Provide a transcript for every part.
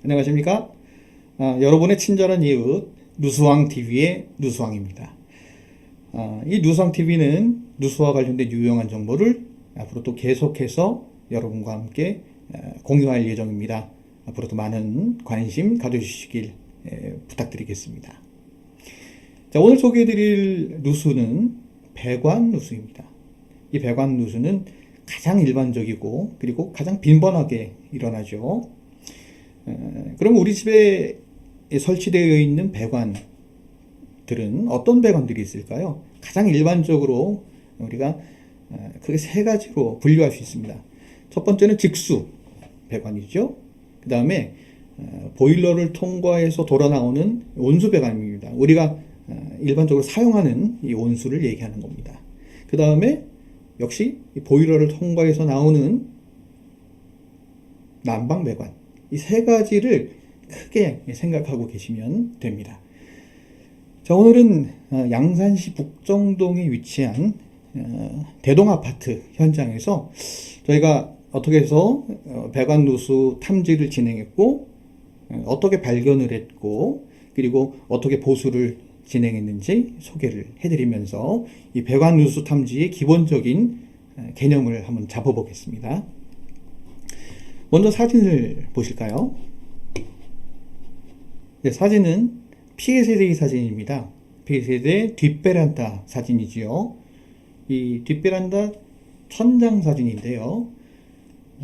안녕하십니까? 여러분의 친절한 이웃 누수왕TV의 누수왕입니다. 이 누수왕TV는 누수와 관련된 유용한 정보를 앞으로 또 계속해서 여러분과 함께 공유할 예정입니다. 앞으로도 많은 관심 가져주시길 부탁드리겠습니다. 자, 오늘 소개해드릴 누수는 배관 누수입니다. 이 배관 누수는 가장 일반적이고 그리고 가장 빈번하게 일어나죠. 그럼 우리 집에 설치되어 있는 배관들은 어떤 배관들이 있을까요? 가장 일반적으로 우리가 크게 세 가지로 분류할 수 있습니다. 첫 번째는 직수 배관이죠. 그 다음에 보일러를 통과해서 돌아 나오는 온수 배관입니다. 우리가 일반적으로 사용하는 이 온수를 얘기하는 겁니다. 그 다음에 역시 보일러를 통과해서 나오는 난방 배관, 이 세 가지를 크게 생각하고 계시면 됩니다. 자, 오늘은 양산시 북정동에 위치한 대동 아파트 현장에서 저희가 어떻게 해서 배관 누수 탐지를 진행했고 어떻게 발견을 했고 그리고 어떻게 보수를 진행했는지 소개를 해드리면서 이 배관 누수 탐지의 기본적인 개념을 한번 잡아보겠습니다. 먼저 사진을 보실까요? 네, 사진은 피해 세대의 사진입니다. 피해 세대 뒷베란다 사진이지요. 이 뒷베란다 천장 사진인데요.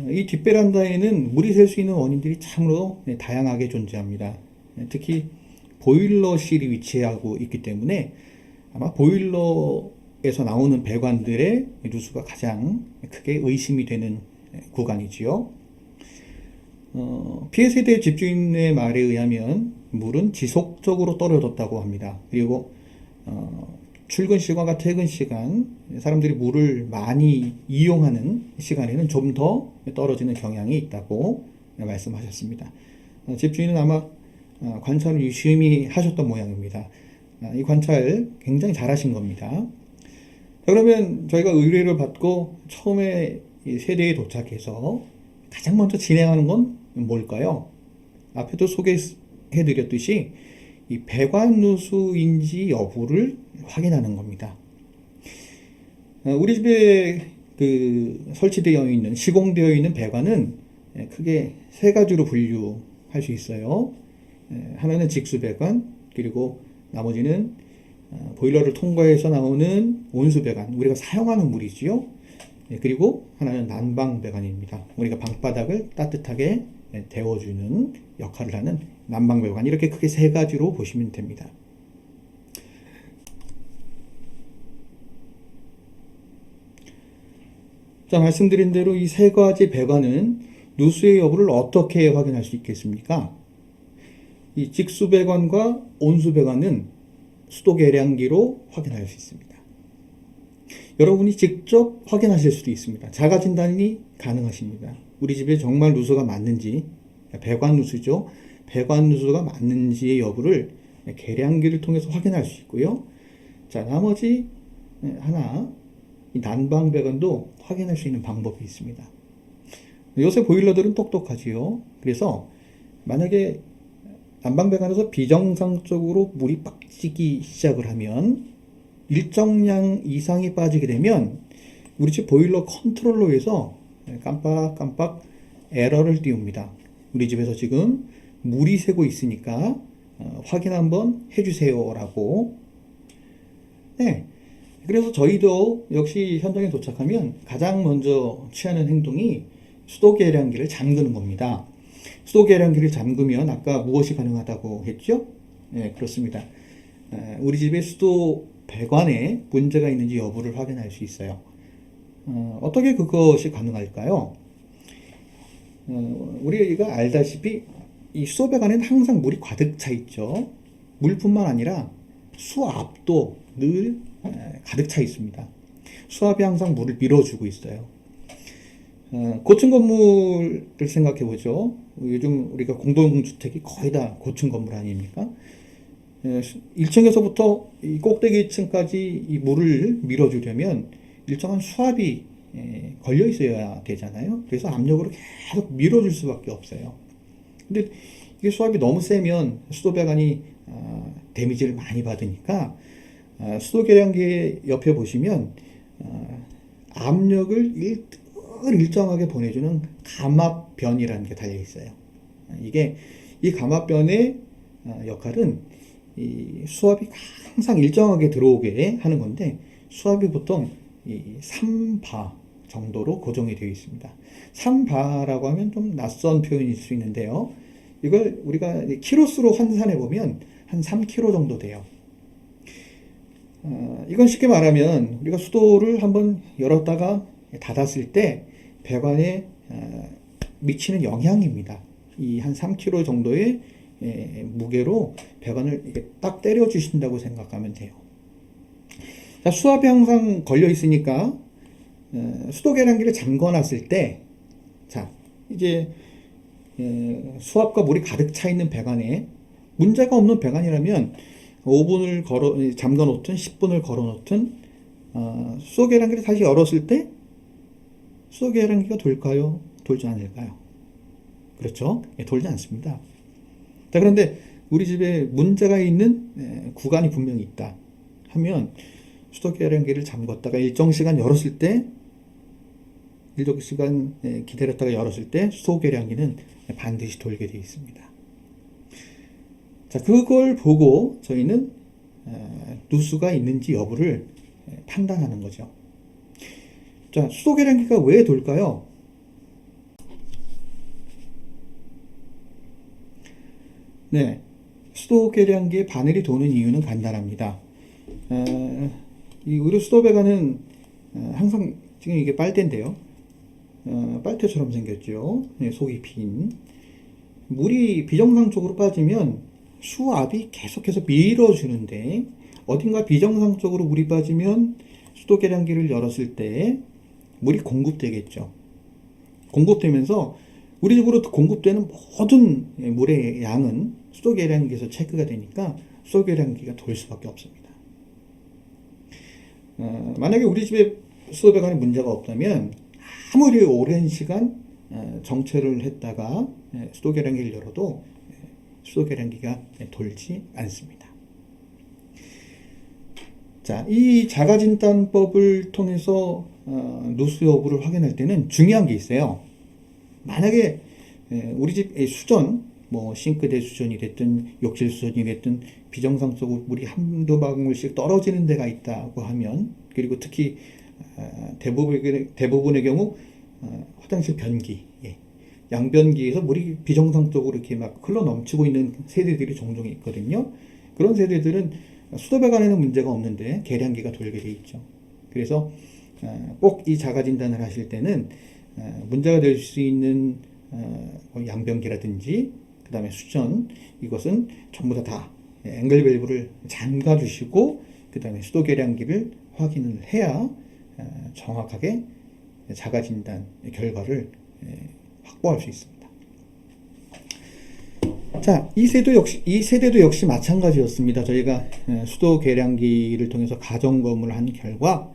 이 뒷베란다에는 물이 셀 수 있는 원인들이 참으로 다양하게 존재합니다. 특히 보일러실이 위치하고 있기 때문에 아마 보일러에서 나오는 배관들의 누수가 가장 크게 의심이 되는 구간이지요. 피해 세대 집주인의 말에 의하면 물은 지속적으로 떨어졌다고 합니다. 그리고 출근 시간과 퇴근 시간, 사람들이 물을 많이 이용하는 시간에는 좀 더 떨어지는 경향이 있다고 말씀하셨습니다. 집주인은 아마 관찰을 유심히 하셨던 모양입니다. 이 관찰 굉장히 잘하신 겁니다. 그러면 저희가 의뢰를 받고 처음에 세대에 도착해서 가장 먼저 진행하는 건 뭘까요? 앞에도 소개해드렸듯이 이 배관 누수인지 여부를 확인하는 겁니다. 우리 집에 설치되어 있는, 시공되어 있는 배관은 크게 세 가지로 분류할 수 있어요. 하나는 직수 배관, 그리고 나머지는 보일러를 통과해서 나오는 온수 배관, 우리가 사용하는 물이지요. 그리고 하나는 난방 배관입니다. 우리가 방바닥을 따뜻하게 데워주는 역할을 하는 난방 배관, 이렇게 크게 세 가지로 보시면 됩니다. 자, 말씀드린 대로 이 세 가지 배관은 누수의 여부를 어떻게 확인할 수 있겠습니까? 이 직수 배관과 온수 배관은 수도 계량기로 확인할 수 있습니다. 여러분이 직접 확인하실 수도 있습니다. 자가 진단이 가능하십니다. 우리 집에 정말 누수가 맞는지, 배관 누수죠. 배관 누수가 맞는지의 여부를 계량기를 통해서 확인할 수 있고요. 자, 나머지 하나, 이 난방 배관도 확인할 수 있는 방법이 있습니다. 요새 보일러들은 똑똑하지요. 그래서 만약에 난방 배관에서 비정상적으로 물이 빠지기 시작을 하면, 일정량 이상이 빠지게 되면 우리 집 보일러 컨트롤러에서 깜빡깜빡 에러를 띄웁니다. 우리 집에서 지금 물이 새고 있으니까 확인 한번 해주세요 라고. 네, 그래서 저희도 역시 현장에 도착하면 가장 먼저 취하는 행동이 수도 계량기를 잠그는 겁니다. 수도 계량기를 잠그면 아까 무엇이 가능하다고 했죠? 네, 그렇습니다. 우리 집의 수도 배관에 문제가 있는지 여부를 확인할 수 있어요. 어떻게 그것이 가능할까요? 우리가 알다시피 이 수도 배관에는 항상 물이 가득 차 있죠. 물뿐만 아니라 수압도 늘 가득 차 있습니다. 수압이 항상 물을 밀어주고 있어요. 고층 건물을 생각해 보죠. 요즘 우리가 공동주택이 거의 다 고층 건물 아닙니까? 1층에서부터 이 꼭대기 층까지 이 물을 밀어주려면 일정한 수압이 걸려 있어야 되잖아요. 그래서 압력으로 계속 밀어줄 수밖에 없어요. 근데 이게 수압이 너무 세면 수도 배관이 데미지를 많이 받으니까 수도 계량기 옆에 보시면 압력을 일정하게 보내주는 감압변이라는 게 달려 있어요. 이게 이 감압변의 역할은 이 수압이 항상 일정하게 들어오게 하는 건데, 수압이 보통 이 3바 정도로 고정이 되어 있습니다. 3바라고 하면 좀 낯선 표현일 수 있는데요. 이걸 우리가 키로수로 환산해 보면 한 3kg 정도 돼요. 이건 쉽게 말하면 우리가 수도를 한번 열었다가 닫았을 때 배관에 미치는 영향입니다. 이 한 3kg 정도의 무게로 배관을 이렇게 딱 때려 주신다고 생각하면 돼요. 자, 수압이 항상 걸려 있으니까 수도 계량기를 잠궈 놨을 때, 자, 이제 수압과 물이 가득 차 있는 배관에 문제가 없는 배관이라면 5분을 잠가 놓든 10분을 걸어 놓든 수도 계량기를 다시 열었을 때 수도 계량기가 돌까요? 돌지 않을까요? 그렇죠? 돌지 않습니다. 자, 그런데 우리 집에 문제가 있는 구간이 분명히 있다 하면 수도 계량기를 잠궜다가 일정 시간 열었을 때, 일정 시간 기다렸다가 열었을 때 수도 계량기는 반드시 돌게 되어 있습니다. 자, 그걸 보고 저희는 누수가 있는지 여부를 판단하는 거죠. 자, 수도 계량기가 왜 돌까요? 네, 수도 계량기의 바늘이 도는 이유는 간단합니다. 이 의료 수도 배관은 항상 지금 이게 빨대인데요. 빨대처럼 생겼죠. 네, 속이 빈. 물이 비정상적으로 빠지면 수압이 계속해서 밀어주는데, 어딘가 비정상적으로 물이 빠지면 수도 계량기를 열었을 때 물이 공급되겠죠. 공급되면서 우리 집으로 공급되는 모든 물의 양은 수도 계량기에서 체크가 되니까 수도 계량기가 돌 수밖에 없습니다. 만약에 우리 집에 수도 배관에 문제가 없다면 아무리 오랜 시간 정체를 했다가 수도 계량기를 열어도 수도 계량기가 돌지 않습니다. 자, 이 자가진단법을 통해서 누수 여부를 확인할 때는 중요한 게 있어요. 만약에 우리 집의 수전, 뭐 싱크대 수전이 됐든 욕실 수전이 됐든 비정상적으로 물이 한두 방울씩 떨어지는 데가 있다고 하면, 그리고 특히 대부분의 경우 화장실 변기, 양변기에서 물이 비정상적으로 이렇게 막 흘러 넘치고 있는 세대들이 종종 있거든요. 그런 세대들은 수도 배관에는 문제가 없는데 계량기가 돌게 돼 있죠. 그래서 꼭 이 자가 진단을 하실 때는 문제가 될 수 있는 양변기라든지 그 다음에 수전, 이것은 전부 다 앵글 밸브를 잠가 주시고 그 다음에 수도 계량기를 확인을 해야 정확하게 자가 진단 결과를 확보할 수 있습니다. 자, 이 세대도 역시 마찬가지였습니다. 저희가 수도 계량기를 통해서 가정 검을 한 결과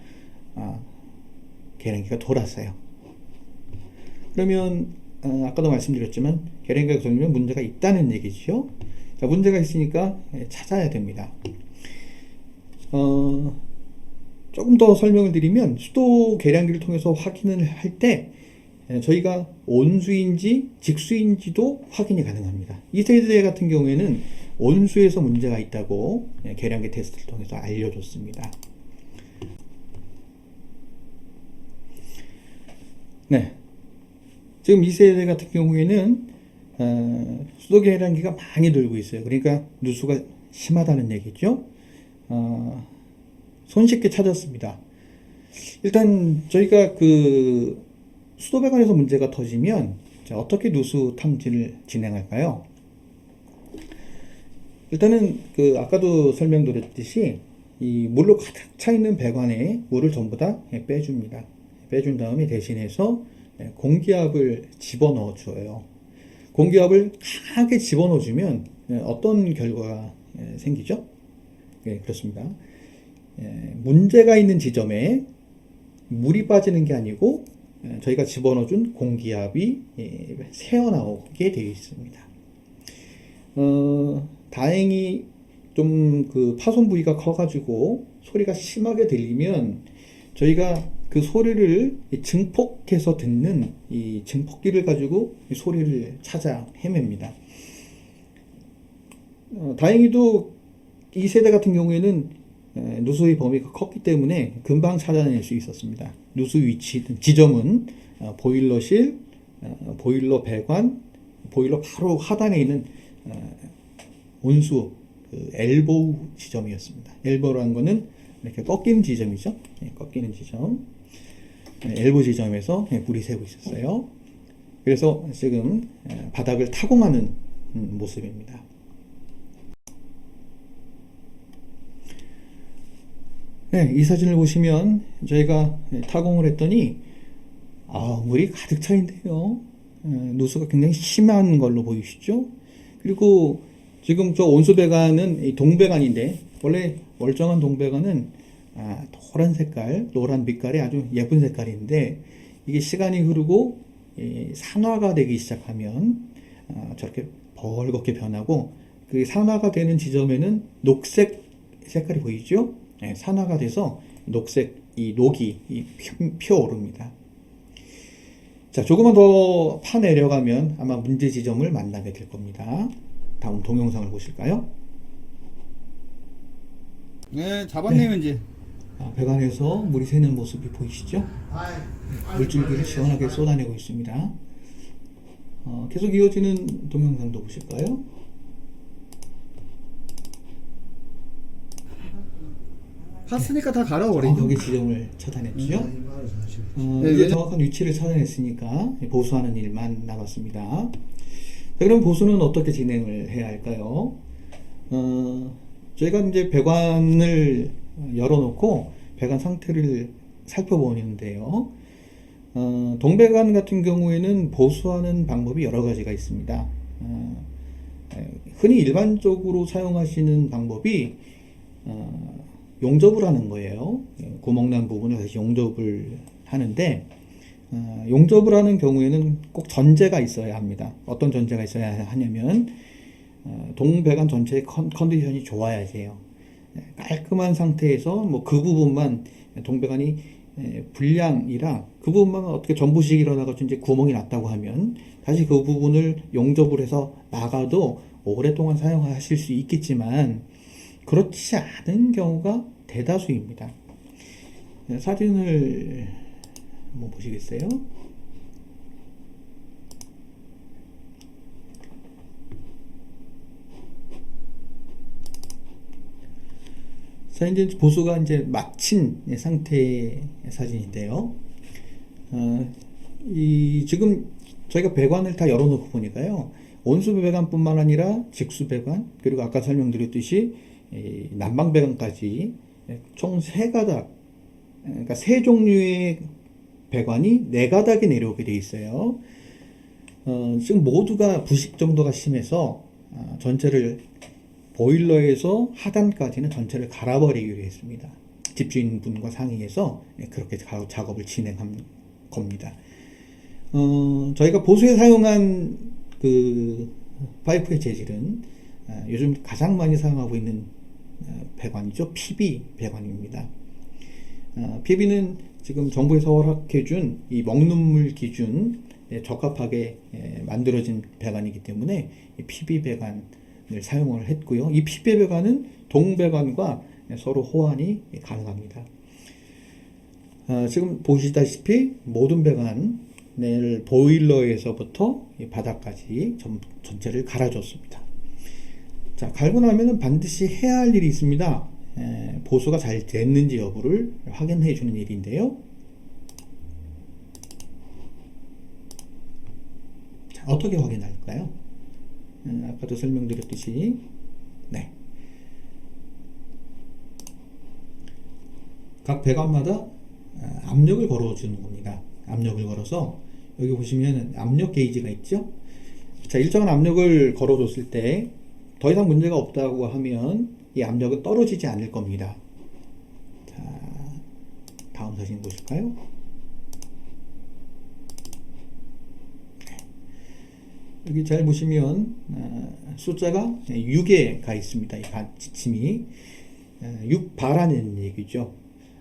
계량기가 돌았어요. 그러면 아까도 말씀드렸지만 계량기가 돌면 문제가 있다는 얘기죠. 자, 문제가 있으니까 찾아야 됩니다. 조금 더 설명을 드리면, 수도 계량기를 통해서 확인을 할 때 저희가 온수인지 직수인지도 확인이 가능합니다. 이 세대 같은 경우에는 온수에서 문제가 있다고 계량기 테스트를 통해서 알려줬습니다. 네, 지금 이 세대 같은 경우에는 수도 계량기가 많이 돌고 있어요. 그러니까 누수가 심하다는 얘기죠. 손쉽게 찾았습니다. 일단 저희가 그 수도 배관에서 문제가 터지면 어떻게 누수 탐지를 진행할까요? 일단은 그 아까도 설명드렸듯이 이 물로 가득 차 있는 배관에 물을 전부 다 빼줍니다. 빼준 다음에 대신해서 공기압을 집어넣어 줘요. 공기압을 강하게 집어넣어 주면 어떤 결과가 생기죠? 네, 그렇습니다. 문제가 있는 지점에 물이 빠지는 게 아니고 저희가 집어넣어준 공기압이 새어나오게 되어 있습니다. 다행히 좀 그 파손 부위가 커가지고 소리가 심하게 들리면 저희가 그 소리를 증폭해서 듣는 이 증폭기를 가지고 이 소리를 찾아 헤맵니다. 다행히도 이 세대 같은 경우에는 누수의 범위가 컸기 때문에 금방 찾아낼 수 있었습니다. 누수 위치, 지점은 보일러실, 보일러 배관, 보일러 바로 하단에 있는 온수 그 엘보우 지점이었습니다. 엘보라는 거는 이렇게 꺾이는 지점이죠. 꺾이는 지점. 엘보 지점에서 물이 새고 있었어요. 그래서 지금 바닥을 타공하는 모습입니다. 네, 이 사진을 보시면 저희가 타공을 했더니 물이 가득 차 있는데요. 누수가 굉장히 심한 걸로 보이시죠? 그리고 지금 저 온수배관은 동배관인데 원래 멀쩡한 동배관은 노란 색깔, 노란 빛깔의 아주 예쁜 색깔인데 이게 시간이 흐르고 산화가 되기 시작하면 저렇게 벌겋게 변하고 그 산화가 되는 지점에는 녹색 색깔이 보이죠? 네, 산화가 돼서 녹색 이 녹이 피어오릅니다. 자, 조금만 더 파내려가면 아마 문제 지점을 만나게 될 겁니다. 다음 동영상을 보실까요? 네, 잡았네요. 네. 이제 배관에서 물이 새는 모습이 보이시죠? 물줄기를 시원하게 쏟아내고 있습니다. 계속 이어지는 동영상도 보실까요? 팠으니까 다 갈아버리죠. 여기 지점을 찾아냈죠. 이제 정확한 위치를 찾아냈으니까 보수하는 일만 남았습니다. 자, 그럼 보수는 어떻게 진행을 해야 할까요? 저희가 이제 배관을 열어놓고 배관 상태를 살펴보는데요. 동배관 같은 경우에는 보수하는 방법이 여러 가지가 있습니다. 흔히 일반적으로 사용하시는 방법이 용접을 하는 거예요. 구멍난 부분을 다시 용접을 하는데 용접을 하는 경우에는 꼭 전제가 있어야 합니다. 어떤 전제가 있어야 하냐면 동배관 전체의 컨디션이 좋아야 돼요. 깔끔한 상태에서 뭐 그 부분만 동배관이 불량이라 그 부분만 어떻게 전부식 일어나가지고 이제 구멍이 났다고 하면 다시 그 부분을 용접을 해서 나가도 오랫동안 사용하실 수 있겠지만 그렇지 않은 경우가 대다수입니다. 사진을 한번 보시겠어요? 자, 이제 보수가 이제 마친 상태의 사진인데요. 지금 저희가 배관을 다 열어놓고 보니까요. 온수 배관뿐만 아니라 직수 배관, 그리고 아까 설명드렸듯이 난방 배관까지 총 3가닥, 그러니까 3종류의 배관이 4가닥이 내려오게 되어 있어요. 지금 모두가 부식 정도가 심해서 전체를 보일러에서 하단까지는 전체를 갈아버리기로 했습니다. 집주인분과 상의해서 그렇게 작업을 진행한 겁니다. 저희가 보수에 사용한 그 파이프의 재질은 요즘 가장 많이 사용하고 있는 배관이죠. PB 배관입니다. PB는 지금 정부에서 허락해준 이 먹는물 기준 적합하게 만들어진 배관이기 때문에 PB 배관을 사용을 했고요. 이 PB 배관은 동배관과 서로 호환이 가능합니다. 지금 보시다시피 모든 배관을 보일러에서부터 바닥까지 전체를 갈아줬습니다. 자, 갈고 나면은 반드시 해야 할 일이 있습니다. 보수가 잘 됐는지 여부를 확인해 주는 일인데요. 자, 어떻게 확인할까요? 아까도 설명드렸듯이 각 배관마다 압력을 걸어 주는 겁니다. 압력을 걸어서 여기 보시면 압력 게이지가 있죠. 자, 일정한 압력을 걸어 줬을 때 더 이상 문제가 없다고 하면 이 압력은 떨어지지 않을 겁니다. 자, 다음 사진 보실까요? 여기 잘 보시면 숫자가 6에 가 있습니다. 이 지침이 6바라는 얘기죠.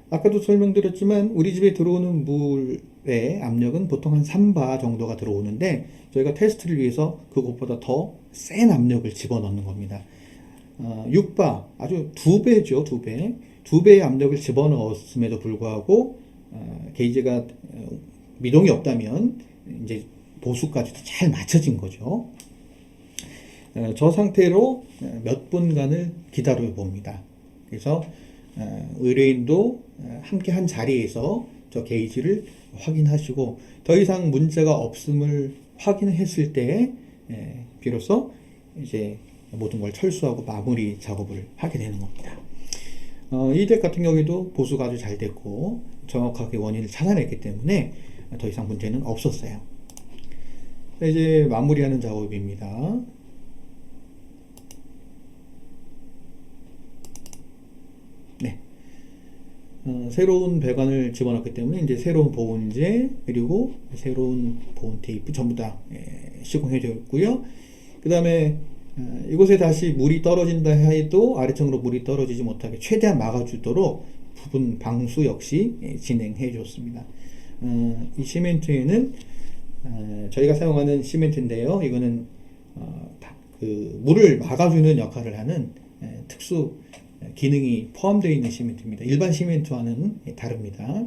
아까도 설명드렸지만 우리 집에 들어오는 물의 압력은 보통 한 3바 정도가 들어오는데 저희가 테스트를 위해서 그것보다 더 센 압력을 집어넣는 겁니다. 6바, 아주 2배죠. 2배. 2배의 압력을 집어넣었음에도 불구하고 게이지가 미동이 없다면 이제 보수까지도 잘 맞춰진 거죠. 저 상태로 몇 분간을 기다려 봅니다. 그래서 의뢰인도 함께 한 자리에서 저 게이지를 확인하시고 더 이상 문제가 없음을 확인했을 때 비로소 이제 모든 걸 철수하고 마무리 작업을 하게 되는 겁니다. 이 덱 같은 경우에도 보수가 아주 잘 됐고 정확하게 원인을 찾아냈기 때문에 더 이상 문제는 없었어요. 자, 이제 마무리하는 작업입니다. 네. 새로운 배관을 집어넣기 때문에 이제 새로운 보온재 그리고 새로운 보온 테이프 전부 다 시공해 줬고요. 그 다음에 이곳에 다시 물이 떨어진다 해도 아래층으로 물이 떨어지지 못하게 최대한 막아주도록 부분 방수 역시 진행해 줬습니다. 이 시멘트에는 저희가 사용하는 시멘트인데요. 이거는 그 물을 막아주는 역할을 하는 특수 기능이 포함되어 있는 시멘트입니다. 일반 시멘트와는 다릅니다.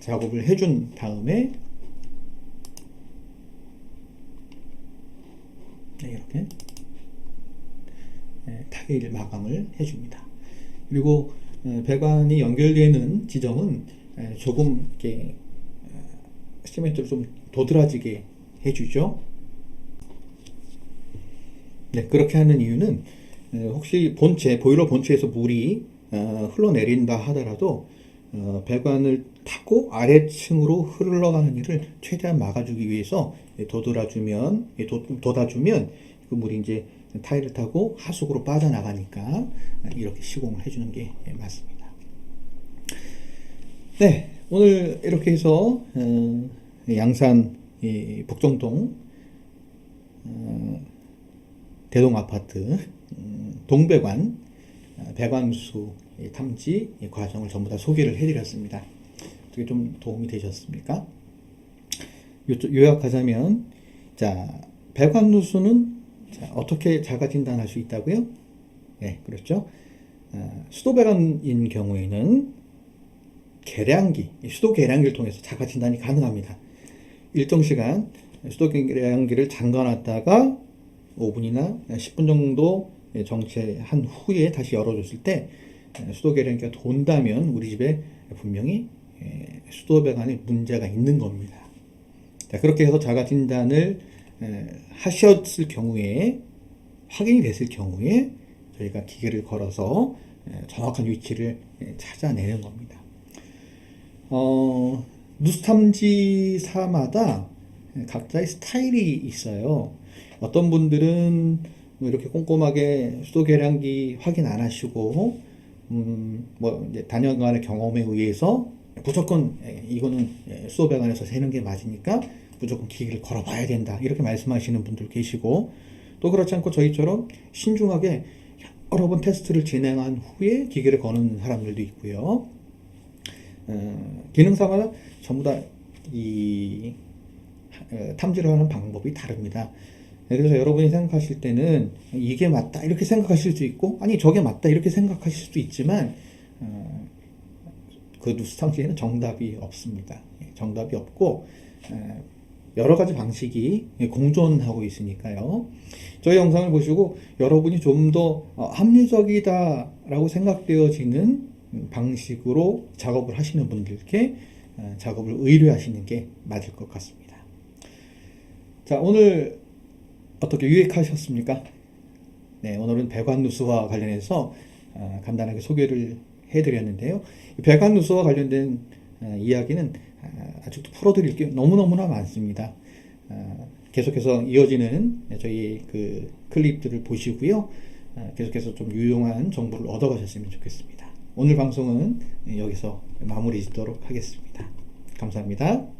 작업을 해준 다음에 이렇게 타일 마감을 해줍니다. 그리고 배관이 연결되는 지점은 조금 이렇게 시멘트를 좀 도드라지게 해주죠. 네, 그렇게 하는 이유는 혹시 보일러 본체에서 물이 흘러내린다 하더라도 배관을 타고 아래층으로 흘러가는 일을 최대한 막아주기 위해서 돋아주면 그 물이 이제 타일을 타고 하수구로 빠져나가니까 이렇게 시공을 해주는 게 맞습니다. 네, 오늘 이렇게 해서 양산 북정동 대동아파트 동배관 배관수 탐지 과정을 전부 다 소개를 해드렸습니다. 어떻게 좀 도움이 되셨습니까? 요약하자면, 자, 배관 누수는 어떻게 자가 진단할 수 있다고요? 네, 그렇죠. 수도 배관인 경우에는 수도 계량기를 통해서 자가 진단이 가능합니다. 일정 시간 수도 계량기를 잠가놨다가 5분이나 10분 정도 정체한 후에 다시 열어줬을 때 수도 계량기가 돈다면 우리 집에 분명히 수도 배관에 문제가 있는 겁니다. 자, 그렇게 해서 자가 진단을 하셨을 경우에 확인이 됐을 경우에 저희가 기계를 걸어서 정확한 위치를 찾아내는 겁니다. 누수 탐지사마다 각자의 스타일이 있어요. 어떤 분들은 뭐 이렇게 꼼꼼하게 수도 계량기 확인 안 하시고 뭐 이제 다년간의 경험에 의해서 무조건 이거는 수도 배관에서 새는 게 맞으니까 무조건 기계를 걸어봐야 된다 이렇게 말씀하시는 분들 계시고, 또 그렇지 않고 저희처럼 신중하게 여러 번 테스트를 진행한 후에 기계를 거는 사람들도 있고요. 기능사마다 전부 다 이 탐지를 하는 방법이 다릅니다. 그래서 여러분이 생각하실 때는 이게 맞다 이렇게 생각하실 수 있고, 아니 저게 맞다 이렇게 생각하실 수도 있지만 그 누수 탐지에는 정답이 없습니다. 정답이 없고 여러 가지 방식이 공존하고 있으니까요. 저희 영상을 보시고 여러분이 좀 더 합리적이다라고 생각되어지는 방식으로 작업을 하시는 분들께 작업을 의뢰하시는 게 맞을 것 같습니다. 자, 오늘 어떻게 유익하셨습니까? 네, 오늘은 배관 누수와 관련해서 간단하게 소개를 해드렸는데요. 배관 누수와 관련된 이야기는 아직도 풀어드릴 게 너무너무나 많습니다. 계속해서 이어지는 저희 그 클립들을 보시고요. 계속해서 좀 유용한 정보를 얻어가셨으면 좋겠습니다. 오늘 방송은 여기서 마무리 짓도록 하겠습니다. 감사합니다.